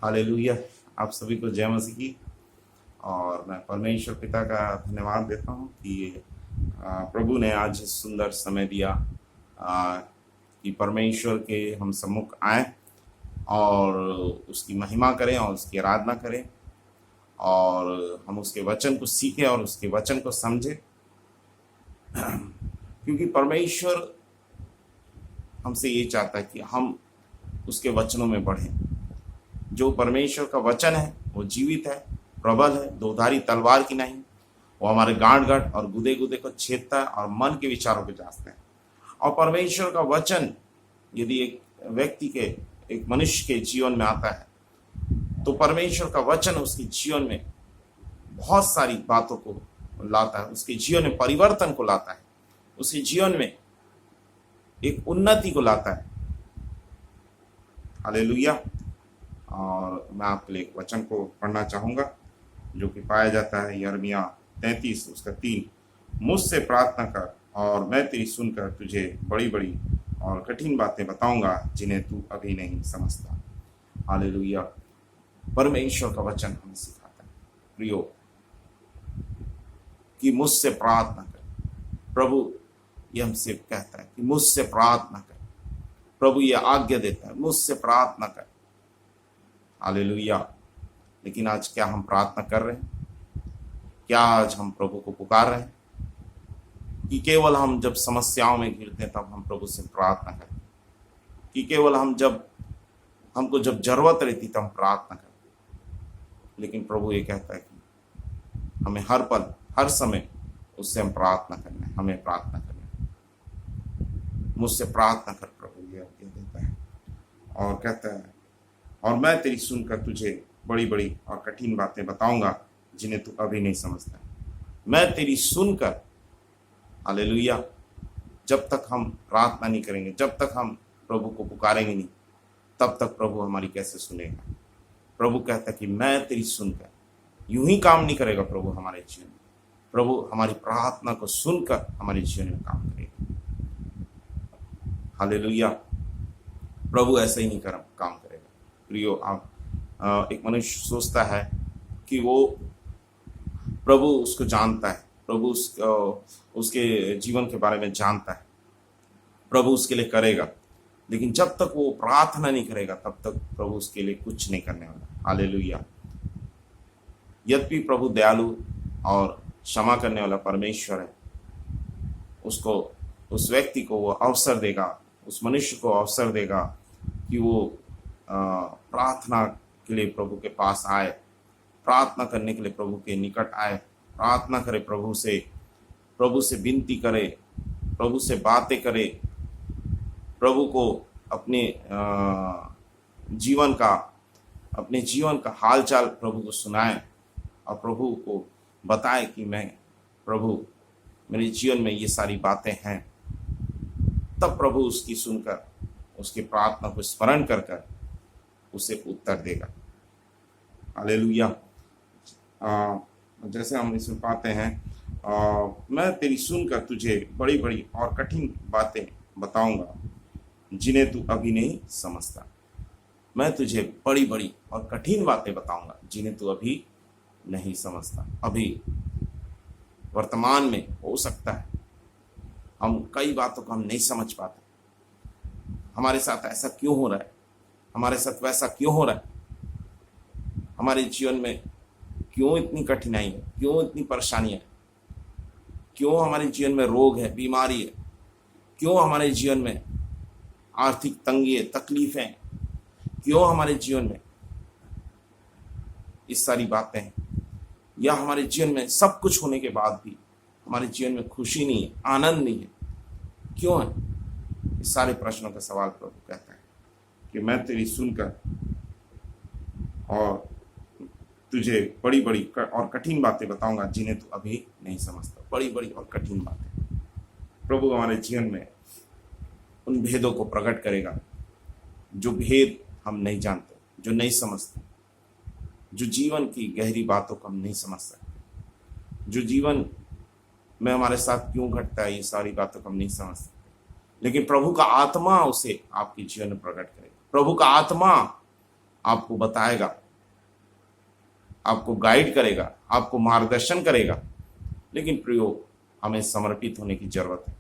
Hallelujah. आप सभी को जय मसीह की। और मैं परमेश्वर पिता का धन्यवाद देता हूँ कि प्रभु ने आज सुंदर समय दिया कि परमेश्वर के हम सम्मुख आए और उसकी महिमा करें और उसकी आराधना करें और हम उसके वचन को सीखें और उसके वचन को समझें, क्योंकि परमेश्वर हमसे ये चाहता है कि हम उसके वचनों में बढ़ें। जो परमेश्वर का वचन है वो जीवित है, प्रबल है, दोधारी तलवार की नहीं। वो हमारे गांठ गांठ और गुदे गुदे को छेदता है और मन के विचारों को जांचता है। और परमेश्वर का वचन यदि एक व्यक्ति के, एक मनुष्य के जीवन में आता है तो परमेश्वर का वचन उसके जीवन में बहुत सारी बातों को लाता है, उसके जीवन में परिवर्तन को लाता है, उसके जीवन में एक उन्नति को लाता है। हालेलुया। और मैं आपके लिए एक वचन को पढ़ना चाहूँगा जो कि पाया जाता है यिर्मयाह 33 उसका 3। मुझसे प्रार्थना कर और मैं तेरी सुनकर तुझे बड़ी बड़ी और कठिन बातें बताऊंगा जिन्हें तू अभी नहीं समझता। हालेलुया। परमेश्वर का वचन हमें सिखाता है प्रियो कि मुझसे प्रार्थना कर। प्रभु ये हमसे कहता है कि मुझसे प्रार्थना कर। प्रभु ये आज्ञा देता है, मुझसे प्रार्थना कर। हालेलुया। लेकिन आज क्या हम प्रार्थना कर रहे हैं? क्या आज हम प्रभु को पुकार रहे हैं? कि केवल हम जब समस्याओं में घिरते हैं तब हम प्रभु से प्रार्थना करें, कि केवल हमको जब जरूरत रहती तब हम प्रार्थना करें। लेकिन प्रभु ये कहता है कि हमें हर पल हर समय उससे हम प्रार्थना करना है, हमें प्रार्थना करना है। मुझसे प्रार्थना कर, प्रभु ये आज्ञा देता है और कहता है और मैं तेरी सुनकर तुझे बड़ी बड़ी और कठिन बातें बताऊंगा जिन्हें तू अभी नहीं समझता। मैं तेरी सुनकर, हालेलुया। जब तक हम प्रार्थना नहीं करेंगे, जब तक हम प्रभु को पुकारेंगे नहीं, तब तक प्रभु हमारी कैसे सुनेगा? प्रभु कहता है कि मैं तेरी सुनकर, यूं ही काम नहीं करेगा प्रभु हमारे जीवन में। प्रभु हमारी प्रार्थना को सुनकर हमारे जीवन में काम करेगा। हालेलुया। प्रभु ऐसे ही नहीं काम करेगा। प्रियो, आप एक मनुष्य सोचता है कि वो प्रभु उसको जानता है, प्रभु उसके जीवन के बारे में जानता है, प्रभु उसके लिए करेगा। लेकिन जब तक वो प्रार्थना नहीं करेगा तब तक प्रभु उसके लिए कुछ नहीं करने वाला। हालेलुया। यद्यपि प्रभु दयालु और क्षमा करने वाला परमेश्वर है, उसको, उस व्यक्ति को वो अवसर देगा, उस मनुष्य को अवसर देगा कि वो प्रार्थना के लिए प्रभु के पास आए, प्रार्थना करने के लिए प्रभु के निकट आए, प्रार्थना करे, प्रभु से विनती करे, प्रभु से बातें करे, प्रभु को अपने जीवन का हालचाल प्रभु को सुनाए और प्रभु को बताए कि मैं, प्रभु मेरे जीवन में ये सारी बातें हैं। तब प्रभु उसकी सुनकर, उसकी प्रार्थना को स्मरण कर उसे उत्तर देगा। हालेलुया। जैसे हम इसमें पाते हैं, मैं तेरी सुनकर तुझे बड़ी बड़ी और कठिन बातें बताऊंगा जिन्हें तू अभी नहीं समझता। मैं तुझे बड़ी बड़ी और कठिन बातें बताऊंगा जिन्हें तू अभी नहीं समझता। अभी वर्तमान में हो सकता है हम कई बातों को हम नहीं समझ पाते। हमारे साथ ऐसा क्यों हो रहा है, हमारे साथ वैसा क्यों हो रहा है, हमारे जीवन में क्यों इतनी कठिनाई है, क्यों इतनी परेशानियां है, क्यों हमारे जीवन में रोग है, बीमारी है, क्यों हमारे जीवन में आर्थिक तंगी है, तकलीफें, क्यों हमारे जीवन में इस सारी बातें हैं, या हमारे जीवन में सब कुछ होने के बाद भी हमारे जीवन में खुशी नहीं है, आनंद नहीं है, क्यों है? इस सारे प्रश्नों का सवाल प्रभु कहता है कि मैं तेरी सुनकर और तुझे बड़ी बड़ी और कठिन बातें बताऊंगा जिन्हें तू अभी नहीं समझता। बड़ी बड़ी और कठिन बातें प्रभु हमारे जीवन में उन भेदों को प्रकट करेगा जो भेद हम नहीं जानते, जो नहीं समझते, जो जीवन की गहरी बातों को हम नहीं समझ सकते, जो जीवन में हमारे साथ क्यों घटता है, ये सारी बातों को हम नहीं समझ सकते। लेकिन प्रभु का आत्मा उसे आपके जीवन में प्रकट करेगा। प्रभु का आत्मा आपको बताएगा, आपको गाइड करेगा, आपको मार्गदर्शन करेगा। लेकिन प्रियो, हमें समर्पित होने की जरूरत है।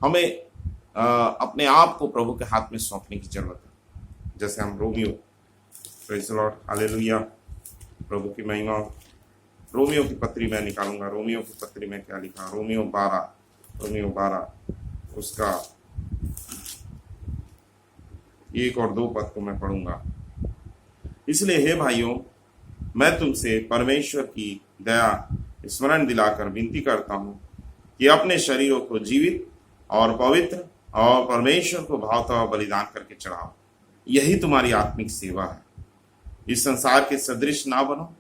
हमें अपने आप को प्रभु के हाथ में सौंपने की जरूरत है। जैसे हम Romeo, praise the Lord, hallelujah, प्रभु की महिमा। रोमियो की पत्री मैं निकालूंगा। रोमियो की पत्री में क्या लिखा? रोमियो 12 उसका 1 और 2 पद को मैं पढ़ूंगा। इसलिए हे भाइयों, मैं तुमसे परमेश्वर की दया स्मरण दिलाकर विनती करता हूँ कि अपने शरीरों को जीवित और पवित्र और परमेश्वर को भावता हुआ बलिदान करके चढ़ाओ। यही तुम्हारी आत्मिक सेवा है। इस संसार के सदृश ना बनो,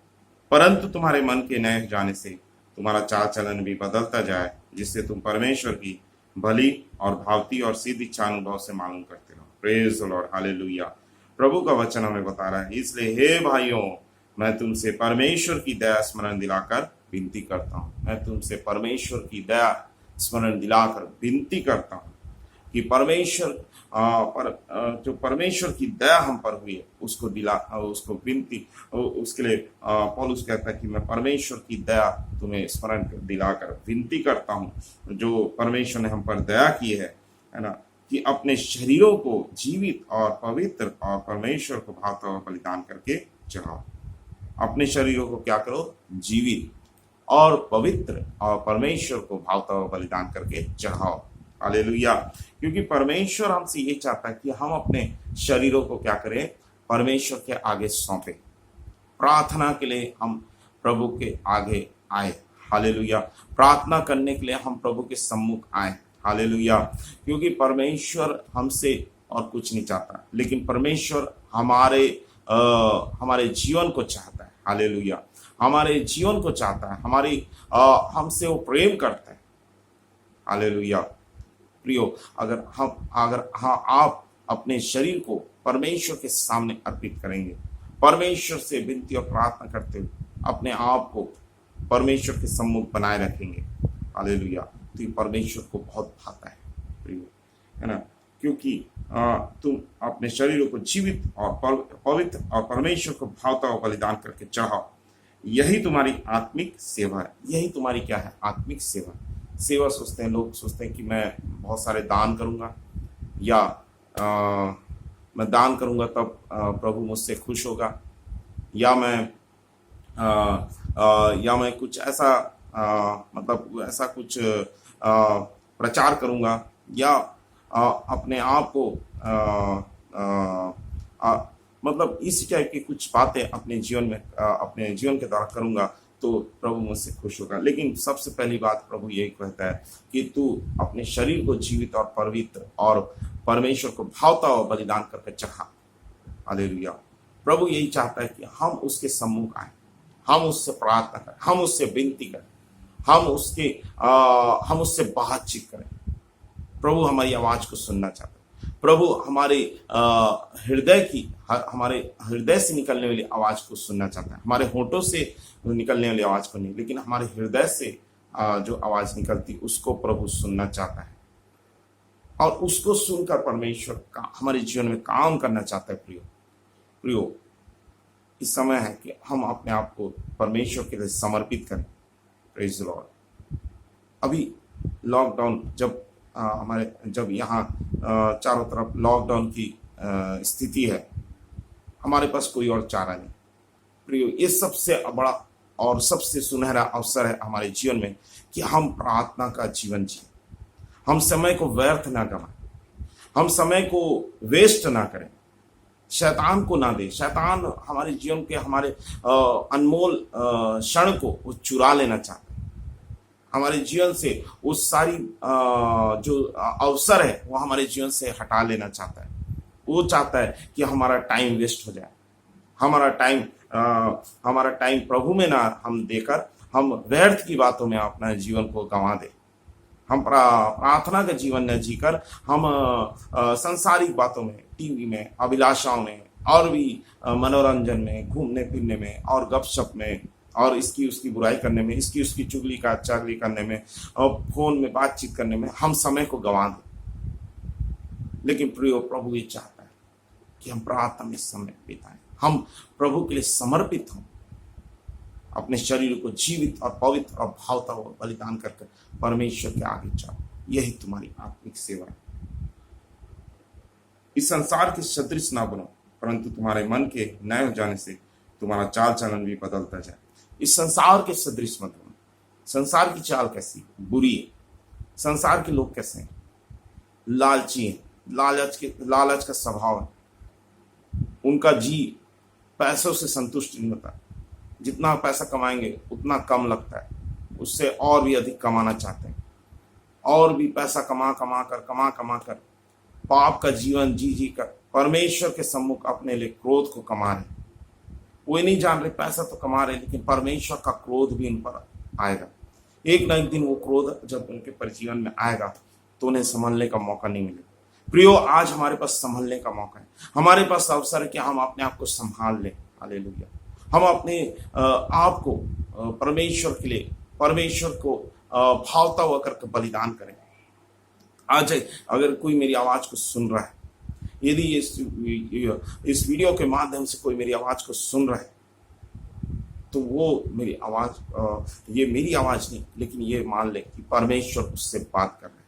परंतु तुम्हारे मन के नए जाने से तुम्हारा चाल चलन भी बदलता जाए, जिससे तुम परमेश्वर की भली और भावती और सिद्ध इच्छा अनुभव से मालूम करते रहो। Praise the Lord, hallelujah. प्रभु का वचन हमें बता रहा है, इसलिए हे भाइयों, मैं तुमसे परमेश्वर की दया स्मरण दिलाकर विनती करता हूँ। मैं तुमसे परमेश्वर की दया स्मरण दिलाकर विनती करता हूँ कि परमेश्वर जो परमेश्वर की दया हम पर हुई है उसको विनती, उसके लिए पौलुस कहता है कि मैं परमेश्वर की दया तुम्हें स्मरण दिलाकर विनती करता हूँ, जो परमेश्वर ने हम पर दया की है ना, कि अपने शरीरों को जीवित और पवित्र और परमेश्वर को भावता हुआ बलिदान करके चढ़ाओ। अपने शरीरों को क्या करो? जीवित और पवित्र और परमेश्वर को भावता हुआ बलिदान करके चढ़ाओ। हालेलुया। क्योंकि परमेश्वर हमसे ये चाहता है कि हम अपने शरीरों को क्या करें? परमेश्वर के आगे सौंपे। प्रार्थना के लिए हम प्रभु के आगे आए। हालेलुया। प्रार्थना करने के लिए हम प्रभु के सम्मुख आए। हालेलुया। क्योंकि परमेश्वर हमसे और कुछ नहीं चाहता, लेकिन परमेश्वर हमारे जीवन को चाहता है। हालेलुया। हमारे जीवन को चाहता है, हमसे वो प्रेम करता है। हालेलुया। प्रियो, अगर आप अपने शरीर को परमेश्वर के सामने अर्पित करेंगे, परमेश्वर से विनती और प्रार्थना करते हुए अपने आप को परमेश्वर के सम्मुख बनाए रखेंगे, हालेलुया, तो ये परमेश्वर को बहुत भाता है प्रियो, है ना। क्योंकि तुम अपने शरीरों को जीवित और पवित्र और परमेश्वर को भावता हुआ बलिदान करके चढ़ाओ। यही तुम्हारी आत्मिक सेवा है। यही तुम्हारी क्या है? आत्मिक सेवा। सेवा लोग सोचते हैं कि मैं बहुत सारे दान करूंगा, या मैं दान करूंगा तब प्रभु मुझसे खुश होगा, या मैं कुछ ऐसा मतलब ऐसा कुछ प्रचार करूंगा, या अपने आप को मतलब इस टाइप की कुछ बातें अपने जीवन के द्वारा करूंगा तो प्रभु मुझसे खुश होगा। लेकिन सबसे पहली बात प्रभु यही कहता है कि तू अपने शरीर को जीवित और पवित्र और परमेश्वर को भावता हुआ बलिदान करके चढ़ा। हालेलुया। प्रभु यही चाहता है कि हम उसके सम्मुख आए, हम उससे प्रार्थना करें, हम उससे विनती करें, हम उससे बातचीत करें। प्रभु हमारी आवाज को सुनना चाहता है। प्रभु हमारे हृदय से निकलने वाली आवाज को सुनना चाहता है। हमारे होठों से निकलने वाली आवाज को नहीं, लेकिन हमारे हृदय से जो आवाज निकलती उसको प्रभु सुनना चाहता है, और उसको सुनकर परमेश्वर हमारे जीवन में काम करना चाहता है। प्रियो, इस समय है कि हम अपने आप को परमेश्वर के लिए समर्पित करें। Praise the Lord. अभी लॉकडाउन जब यहाँ चारों तरफ लॉकडाउन की स्थिति है, हमारे पास कोई और चारा नहीं। प्रियो, ये सबसे बड़ा और सबसे सुनहरा अवसर है हमारे जीवन में कि हम प्रार्थना का जीवन जिए। हम समय को व्यर्थ ना गवाएं, हम समय को वेस्ट ना करें, शैतान को ना दे। शैतान हमारे जीवन के हमारे अनमोल क्षण को वो चुरा लेना चाहता है। हमारे जीवन से वो सारी जो अवसर है वो हमारे जीवन से हटा लेना चाहता है। वो चाहता है कि हमारा टाइम वेस्ट हो जाए, हमारा टाइम प्रभु में ना हम देकर हम व्यर्थ की बातों में अपना जीवन को गंवा दे। हम प्रार्थना का जीवन न जीकर हम सांसारिक बातों में, टीवी में, अभिलाषाओं में, और भी मनोरंजन में, घूमने फिरने में और गपशप में और इसकी उसकी बुराई करने में, इसकी उसकी चुगली करने में और फोन में बातचीत करने में हम समय को गंवा दें। लेकिन प्रियो, प्रभु ये चाहता है कि हम प्रार्थना में समय बिताएं, हम प्रभु के लिए समर्पित हों, अपने शरीर को जीवित और पवित्र और भावता हुआ बलिदान करके परमेश्वर के आगे जाओ। यही तुम्हारी आत्मिक सेवा है। इस संसार के सदृश ना बनो, परंतु तुम्हारे मन के नए हो जाने से तुम्हारा चाल चलन भी बदलता जाए। इस संसार के सदृश मत बनो। संसार की चाल कैसी? बुरी है। संसार के लोग कैसे हैं? लालची हैं, लालच का स्वभाव है। उनका जी पैसों से संतुष्ट नहीं होता। जितना पैसा कमाएंगे उतना कम लगता है, उससे और भी अधिक कमाना चाहते हैं, और भी पैसा कमा कमा कर पाप का जीवन जी कर परमेश्वर के सम्मुख अपने लिए क्रोध को कमा रहे। वो नहीं जान रहे पैसा तो कमा रहे, लेकिन परमेश्वर का क्रोध भी उन पर आएगा। एक ना एक दिन वो क्रोध जब उनके जीवन में आएगा तो उन्हें संभलने का मौका नहीं मिलेगा। प्रियो, आज हमारे पास संभलने का मौका है। हमारे पास अवसर है कि हम अपने आप को संभाल लें। हालेलुया। हम अपने आप को परमेश्वर के लिए, परमेश्वर को भावता हुआ करके बलिदान करें। आज अगर कोई मेरी आवाज को सुन रहा है, यदि इस वीडियो के माध्यम से कोई मेरी आवाज को सुन रहा है, तो वो मेरी आवाज, ये मेरी आवाज नहीं, लेकिन ये मान ले कि परमेश्वर उससे बात कर रहे हैं।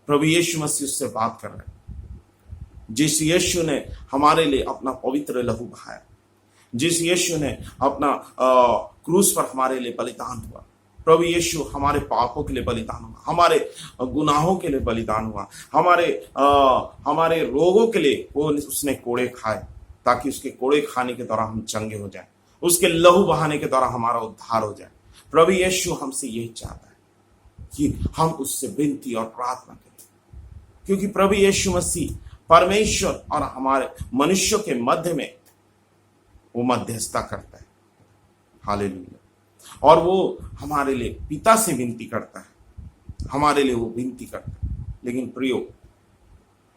प्रभु यीशु मसीह उससे बात कर रहे हैं। जिस यीशु ने हमारे लिए अपना पवित्र लहू बहाया, जिस यीशु ने अपना क्रूस पर हमारे लिए बलिदान हुआ, प्रभु यीशु हमारे पापों के लिए बलिदान हुआ, हमारे गुनाहों के लिए बलिदान हुआ, हमारे रोगों के लिए वो उसने कोड़े खाए, ताकि उसके कोड़े खाने के द्वारा हम चंगे हो जाए, उसके लहू बहाने के द्वारा हमारा उद्धार हो जाए। प्रभु यीशु हमसे यही चाहता है कि हम उससे विनती और प्रार्थना करें, क्योंकि प्रभु यीशु मसीह परमेश्वर और हमारे मनुष्यों के मध्य में वो मध्यस्थता करता है। हालेलुया। और वो हमारे लिए पिता से विनती करता है, हमारे लिए वो विनती करता है। लेकिन प्रियो,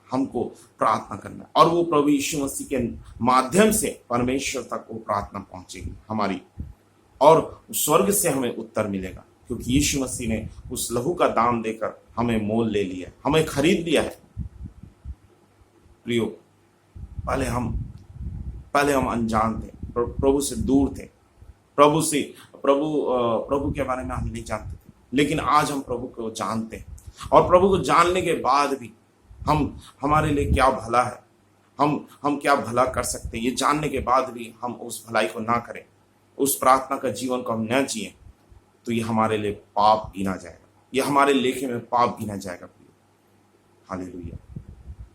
हमको प्रार्थना करना है, और वो प्रभु यीशु मसीह के माध्यम से परमेश्वर तक वो प्रार्थना पहुंचेगी हमारी, और स्वर्ग से हमें उत्तर मिलेगा, क्योंकि यीशु मसीह ने उस लहू का दाम देकर हमें मोल ले लिया, हमें खरीद लिया है। प्रियो, पहले हम अनजान थे, प्रभु से दूर थे, प्रभु के बारे में हम नहीं जानते थे, लेकिन आज हम प्रभु को जानते हैं। और प्रभु को जानने के बाद भी हमारे लिए क्या भला है, हम क्या भला कर सकते हैं, ये जानने के बाद भी हम उस भलाई को ना करें, उस प्रार्थना का जीवन को हम न जिए, तो ये हमारे लिए पाप गिना जाएगा, ये हमारे लेखे में पाप गिना जाएगा। हालेलुया।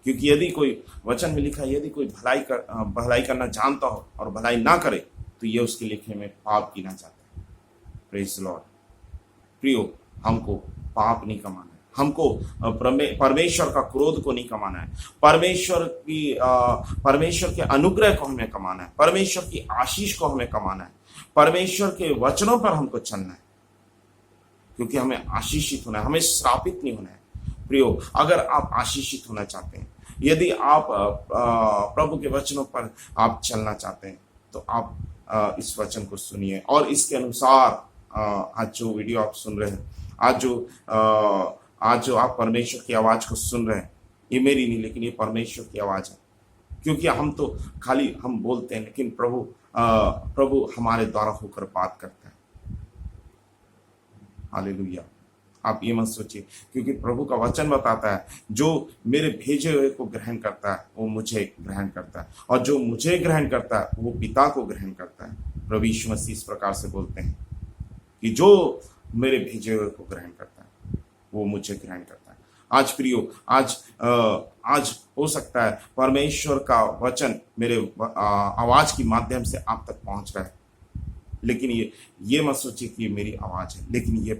क्योंकि यदि कोई वचन में लिखा है, यदि कोई भलाई करना जानता हो और भलाई ना करे, तो ये उसके लेखे में पाप गिना जाता है। Praise the Lord. प्रियो, हमको पाप नहीं कमाना है, हमको परमेश्वर का क्रोध को नहीं कमाना है, परमेश्वर के अनुग्रह को हमें कमाना है, परमेश्वर की आशीष को हमें कमाना है, परमेश्वर के वचनों पर हमको चलना है, क्योंकि हमें आशीषित होना है, हमें श्रापित नहीं होना है। प्रियो, अगर आप आशीषित होना चाहते हैं, यदि आप प्रभु के वचनों पर आप चलना चाहते हैं, तो आप इस वचन को सुनिए, और इसके अनुसार आज जो वीडियो आप सुन रहे हैं, आज जो आप परमेश्वर की आवाज को सुन रहे हैं, ये मेरी नहीं, लेकिन ये परमेश्वर की आवाज है। क्योंकि हम तो खाली हम बोलते हैं, लेकिन प्रभु हमारे द्वारा होकर बात करता है। हालेलुया। आप ये मत सोचिए, क्योंकि प्रभु का वचन बताता है, जो मेरे भेजे हुए को ग्रहण करता है वो मुझे ग्रहण करता है, और जो मुझे ग्रहण करता है वो पिता को ग्रहण करता है। प्रभु यीशु मसीह इस प्रकार से बोलते हैं कि जो मेरे भेजे हुए को ग्रहण करता है वो मुझे ग्रहण करता है। आज प्रियो, आज हो सकता है परमेश्वर का वचन मेरे आवाज की माध्यम से आप तक पहुंच रहा है, लेकिन ये मत सोचिए कि ये मेरी आवाज है, लेकिन ये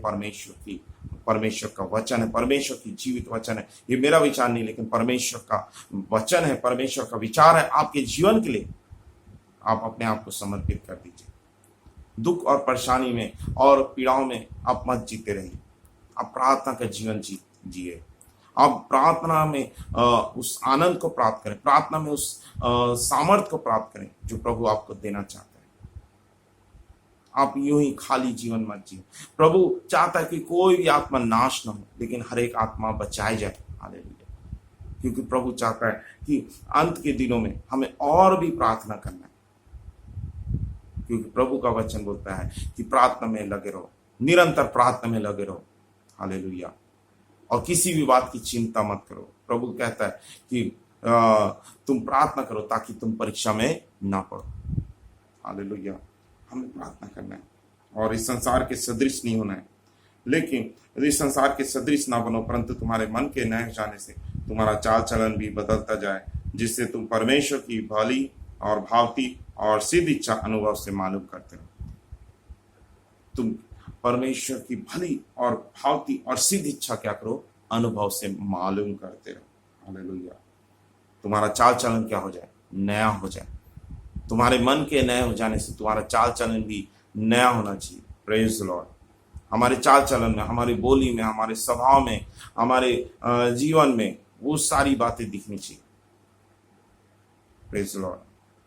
परमेश्वर का वचन है, परमेश्वर की जीवित वचन है। ये मेरा विचार नहीं, लेकिन परमेश्वर का वचन है, परमेश्वर का विचार है आपके जीवन के लिए। आप अपने आप को समर्पित कर दीजिए। दुख और परेशानी में और पीड़ाओं में आप मत जीते रहिए, आप प्रार्थना का जीवन जिए। आप प्रार्थना में उस आनंद को प्राप्त करें, प्रार्थना में उस सामर्थ को प्राप्त करें जो प्रभु आपको देना चाहता है। आप यूं ही खाली जीवन मत जिए। प्रभु चाहता है कि कोई भी आत्मा नाश न हो, लेकिन हर एक आत्मा बचाई जाए। हालेलुया। क्योंकि प्रभु चाहता है कि अंत के दिनों में हमें और भी प्रार्थना करना है, क्योंकि प्रभु का वचन बोलता है कि प्रार्थना में लगे रहो, निरंतर प्रार्थना में लगे रहो। हालेलुया। और किसी भी बात की चिंता मत करो। प्रभु कहता है कि तुम प्रार्थना करो ताकि तुम परीक्षा में ना पड़ो। हालेलुया। हमें प्रार्थना करना है और इस संसार के सदृश नहीं होना है, लेकिन इस संसार के सदृश ना बनो, परंतु तुम्हारे मन के नए हो जाने से तुम्हारा चाल चलन भी बदलता जाए, जिससे तुम परमेश्वर की भली और भावती और सिद्ध इच्छा अनुभव से मालूम करते हो। तुम परमेश्वर की भली और भावती और सिद्ध इच्छा क्या करो? अनुभव से मालूम करते रहो। हालेलुया। तुम्हारा चाल चलन क्या हो जाए? नया हो जाए। तुम्हारे मन के नए हो जाने से तुम्हारा चाल चलन भी नया होना चाहिए। Praise the Lord. हमारे चाल चलन में, हमारी बोली में, हमारे स्वभाव में, हमारे जीवन में वो सारी बातें दिखनी चाहिए। Praise the Lord.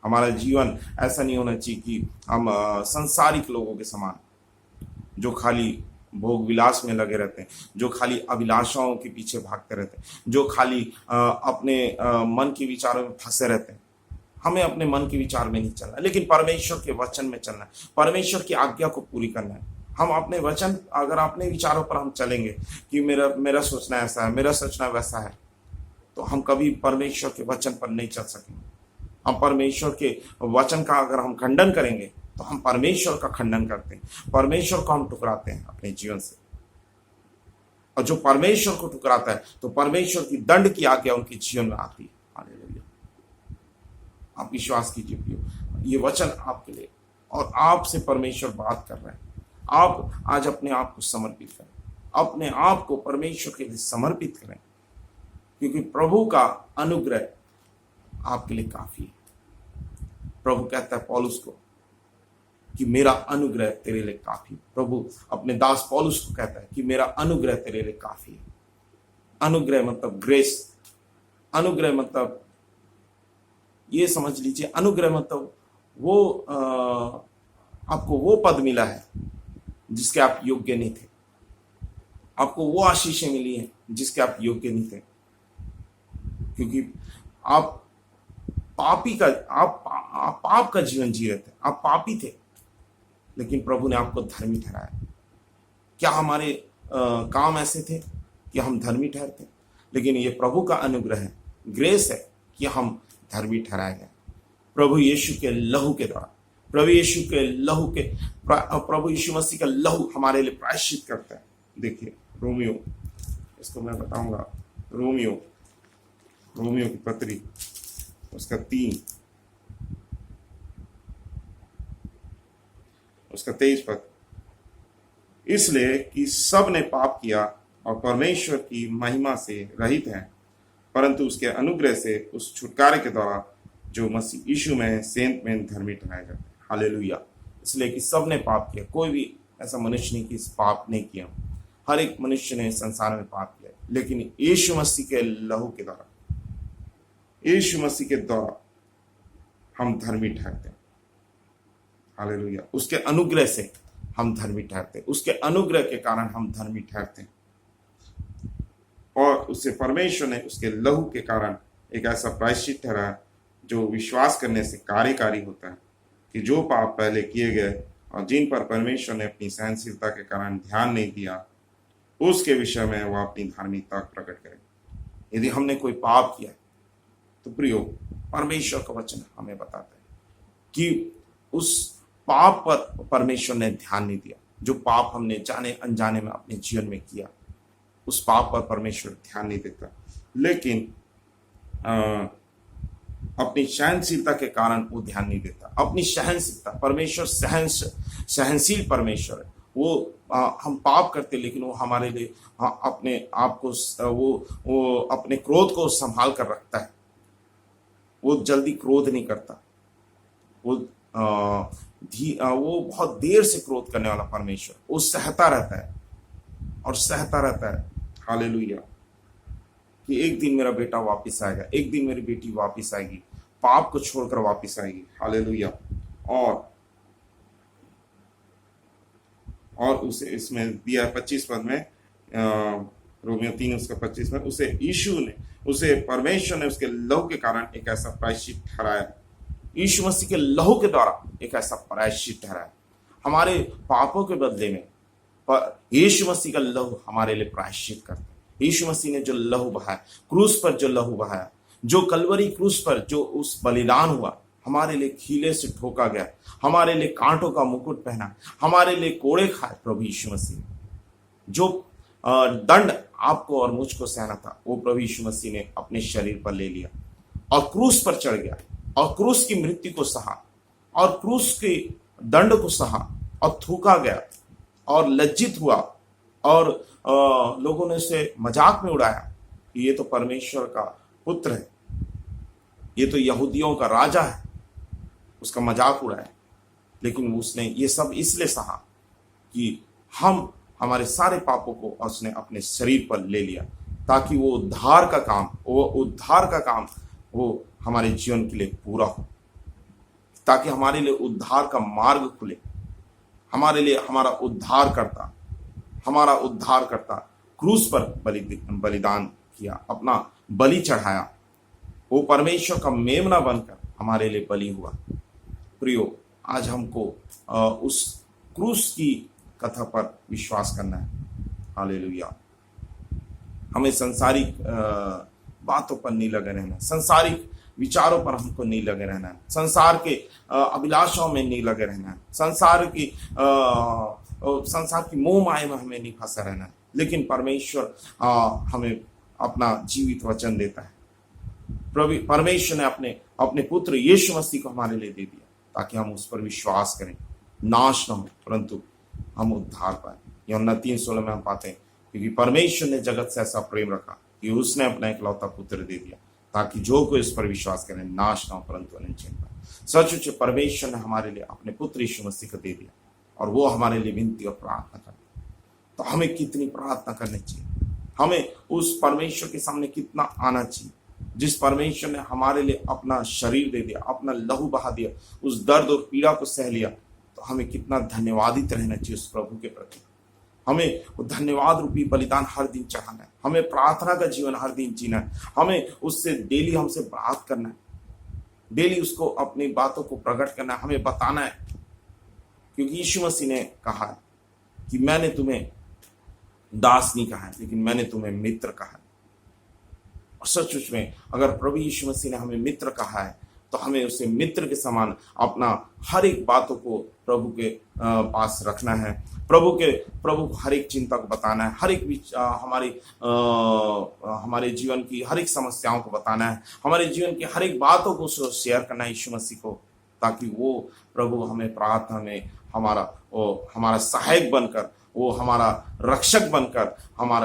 हमारा जीवन ऐसा नहीं होना चाहिए कि हम संसारिक लोगों के समान, जो खाली भोग विलास में लगे रहते हैं, जो खाली अभिलाषाओं के पीछे भागते रहते हैं, जो खाली अपने मन के विचारों में फंसे रहते हैं। हमें अपने मन के विचार में नहीं चलना, लेकिन परमेश्वर के वचन में चलना है, परमेश्वर की आज्ञा को पूरी करना है। हम अपने वचन, अगर अपने विचारों पर हम चलेंगे कि मेरा सोचना ऐसा है, मेरा सोचना वैसा है, तो हम कभी परमेश्वर के वचन पर नहीं चल सकेंगे। हम परमेश्वर के वचन का अगर हम खंडन करेंगे तो हम परमेश्वर का खंडन करते हैं, परमेश्वर को हम ठुकराते हैं अपने जीवन से। और जो परमेश्वर को ठुकराता है तो परमेश्वर की दंड की आज्ञा उनके जीवन में आती है। हालेलुया। आप विश्वास कीजिए प्रियो, ये वचन आपके लिए, और आपसे परमेश्वर बात कर रहा है। आप आज अपने आप को समर्पित करें, अपने आप को परमेश्वर के लिए समर्पित करें, क्योंकि प्रभु का अनुग्रह आपके लिए काफी है। प्रभु कहता है पौलुस को कि मेरा अनुग्रह तेरे लिए काफी है। प्रभु अपने दास पौलुस को कहता है कि मेरा अनुग्रह तेरे लिए काफी है। अनुग्रह मतलब ग्रेस। अनुग्रह मतलब ये समझ लीजिए, अनुग्रह मतलब वो आपको वो पद मिला है जिसके आप योग्य नहीं थे। आपको वो आशीषें मिली हैं जिसके आप योग्य नहीं थे, क्योंकि आप पाप का जीवन जी रहे थे, आप पापी थे, लेकिन प्रभु ने आपको धर्मी ठहराया। क्या हमारे काम ऐसे थे कि हम धर्मी ठहरते? लेकिन ये प्रभु का अनुग्रह है, ग्रेस है कि हम धर्मी ठहराए गए प्रभु यीशु के लहू के द्वारा। प्रभु यीशु मसीह का लहू हमारे लिए प्रायश्चित करता है। देखिए रोमियो, इसको मैं बताऊंगा, रोमियो की पत्री उसका 23 पद। इसलिए कि सब ने पाप किया और परमेश्वर की महिमा से रहित हैं, परंतु उसके अनुग्रह से उस छुटकारे के द्वारा जो मसीह यीशु में सेंत में धर्मी ठहराए जाते हैं। हालेलुया। इसलिए कि सब ने पाप किया, कोई भी ऐसा मनुष्य नहीं कि इस पाप नहीं किया। हर एक मनुष्य ने संसार में पाप किया, लेकिन यीशु मसीह के लहू के द्वारा, यीशु मसीह के द्वारा हम धर्मी ठहरते हैं। हालेलुया। उसके अनुग्रह से हम धर्मी ठहरते हैं, उसके अनुग्रह के कारण हम धर्मी ठहरते हैं। और उससे परमेश्वर ने उसके लहू के कारण एक ऐसा प्रायश्चित ठहराया जो विश्वास करने से कार्यकारी होता है, कि जो पाप पहले किए गए और जिन पर परमेश्वर ने अपनी सहनशीलता के कारण ध्यान नहीं दिया, उसके विषय में वह अपनी धार्मिकता प्रकट करे। यदि हमने कोई पाप किया तो प्रियो, परमेश्वर का वचन हमें बताता है कि उस पाप पर परमेश्वर ने ध्यान नहीं दिया। जो पाप हमने जाने अनजाने में अपने जीवन में किया, उस पाप पर परमेश्वर ध्यान नहीं देता, लेकिन अपनी सहनशीलता के कारण वो ध्यान नहीं देता। अपनी सहनशीलता, परमेश्वर सहनशील परमेश्वर है। वो हम पाप करते, लेकिन वो हमारे लिए अपने आप को वो अपने क्रोध को संभाल कर रखता है। वो जल्दी क्रोध नहीं करता। वो बहुत देर से क्रोध करने वाला परमेश्वर, वो सहता रहता है और सहता रहता है। हालेलुया। कि एक दिन मेरा बेटा वापस आएगा, एक दिन मेरी बेटी वापस आएगी, पाप को छोड़कर वापस आएगी। हालेलुया। और उसे इसमें दिया 25 पद में, रोमियो 3 उसका 25 में, उसे यीशु ने उसे परमेश्वर ने उसके लहू के कारण एक ऐसा प्रायश्चित ठहराया। यीशु मसीह के लहू के द्वारा एक ऐसा प्रायश्चित ठहराया। हमारे पापों के बदले में यीशु मसीह का लहू हमारे लिए प्रायश्चित करता है। यीशु मसीह ने जो लहू बहाया, क्रूस पर जो लहू बहाया, जो कलवरी क्रूस पर जो उस बलिदान हुआ, हमारे लिए खीले से ठोका गया, हमारे लिए कांटों का मुकुट पहना, हमारे लिए कोड़े खाए प्रभु यीशु मसीह ने। जो दंड आपको और मुझको सहना था, वो प्रभु यीशु मसीह ने अपने शरीर पर ले लिया और क्रूस पर चढ़ गया और क्रूस की मृत्यु को सहा और क्रूस के दंड को सहा और थूका गया और लज्जित हुआ और लोगों ने उसे मजाक में उड़ाया कि ये तो परमेश्वर का पुत्र है, ये तो यहूदियों का राजा है, उसका मजाक उड़ाया। लेकिन उसने ये सब इसलिए सहा कि हमारे सारे पापों को उसने अपने शरीर पर ले लिया, ताकि वो उद्धार का काम वो हमारे जीवन के लिए पूरा हो, ताकि हमारे लिए उद्धार का मार्ग खुले, हमारे लिए हमारा उद्धार करता क्रूस पर बलिदान किया, अपना बलि चढ़ाया, वो परमेश्वर का मेमना बनकर हमारे लिए बलि हुआ। प्रियो, आज हमको उस क्रूस की कथा पर विश्वास करना है। हालेलुया। हमें संसारिक बातों पर नहीं लगे रहना है, संसारिक विचारों पर हमको नहीं लगे रहना है, संसार के अभिलाषाओं में नहीं लगे रहना है, संसार की मोह माया में हमें नहीं फंसा रहना है। लेकिन परमेश्वर हमें अपना जीवित वचन देता है। परमेश्वर ने अपने पुत्र यीशु मसीह को हमारे लिए दे दिया, ताकि हम उस पर विश्वास करें, नाश न हो परंतु हम उद्धार पाए। यूहन्ना 3:16 में हम पाते हैं, क्योंकि परमेश्वर ने जगत से ऐसा प्रेम रखा कि उसने अपना इकलौता पुत्र दे दिया, ताकि जो कोई उस पर विश्वास करे नाश न हो परंतु अनंत जीवन पाए। सचमुच परमेश्वर ने हमारे लिए अपने पुत्र यीशु मसीह को दे दिया और वो हमारे लिए विनती और प्रार्थना करता है। तो हमें कितनी प्रार्थना करनी चाहिए, हमें उस परमेश्वर के सामने कितना आना चाहिए, जिस परमेश्वर ने हमारे लिए अपना शरीर दे दिया, अपना लहू बहा दिया, उस दर्द और पीड़ा को सह लिया। तो हमें कितना धन्यवादित रहना चाहिए उस प्रभु के प्रति। हमें वो धन्यवाद रूपी बलिदान हर दिन चढ़ाना है, हमें प्रार्थना का जीवन हर दिन जीना है, हमें उससे डेली हमसे बात करना है, डेली उसको अपनी बातों को प्रकट करना है, हमें बताना है। क्योंकि यीशु मसीह ने कहा है कि मैंने तुम्हें दास नहीं कहा है, लेकिन मैंने तुम्हें मित्र कहा है। और सचमुच में अगर प्रभु यीशु मसीह ने हमें मित्र कहा है, तो हमें उसे मित्र के समान अपना हर एक बातों को प्रभु के पास रखना है, प्रभु को हर एक चिंता को बताना है, हर एक हमारे जीवन की हर एक समस्याओं को बताना है, हमारे जीवन की हर एक बातों को शेयर करना है यीशु मसीह को, ताकि वो प्रभु हमें प्रार्थना में हमारा सहायक बनकर, वो हमारा रक्षक बनकर, हमारा